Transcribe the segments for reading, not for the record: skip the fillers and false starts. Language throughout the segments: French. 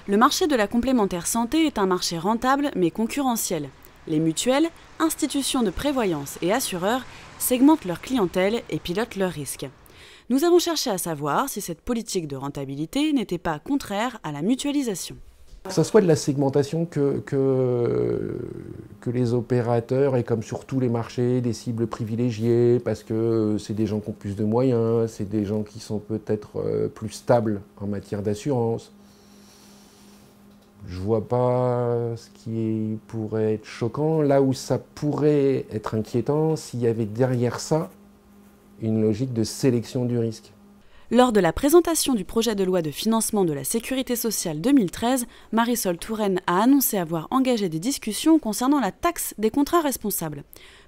Le marché de la complémentaire santé est un marché rentable mais concurrentiel. Les mutuelles, institutions de prévoyance et assureurs segmentent leur clientèle et pilotent leurs risques. Nous avons cherché à savoir si cette politique de rentabilité n'était pas contraire à la mutualisation. Que ce soit de la segmentation que les opérateurs, et comme sur tous les marchés, des cibles privilégiées, parce que c'est des gens qui ont plus de moyens, c'est des gens qui sont peut-être plus stables en matière d'assurance. Je vois pas ce qui pourrait être choquant. Là où ça pourrait être inquiétant, s'il y avait derrière ça une logique de sélection du risque. Lors de la présentation du projet de loi de financement de la Sécurité sociale 2013, Marisol Touraine a annoncé avoir engagé des discussions concernant la taxe des contrats responsables.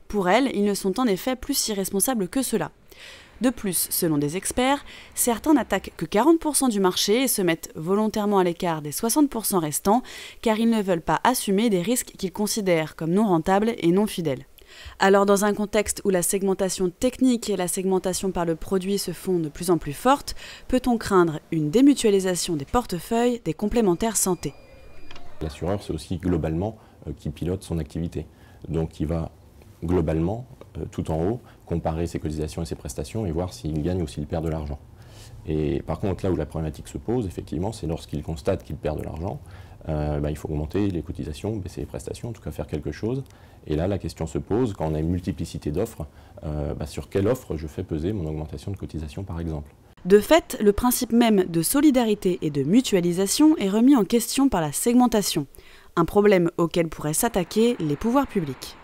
Pour elle, ils ne sont en effet plus si responsables que cela. De plus, selon des experts, certains n'attaquent que 40% du marché et se mettent volontairement à l'écart des 60% restants car ils ne veulent pas assumer des risques qu'ils considèrent comme non rentables et non fidèles. Alors dans un contexte où la segmentation technique et la segmentation par le produit se font de plus en plus fortes, peut-on craindre une démutualisation des portefeuilles des complémentaires santé? L'assureur, c'est aussi globalement qui pilote son activité. Donc il va globalement, tout en haut, comparer ses cotisations et ses prestations et voir s'il gagne ou s'il perd de l'argent. Et par contre, là où la problématique se pose, effectivement, c'est lorsqu'il constate qu'il perd de l'argent, il faut augmenter les cotisations, baisser les prestations, en tout cas faire quelque chose. Et là, la question se pose, quand on a une multiplicité d'offres, sur quelle offre je fais peser mon augmentation de cotisation, par exemple. De fait, le principe même de solidarité et de mutualisation est remis en question par la segmentation, un problème auquel pourraient s'attaquer les pouvoirs publics.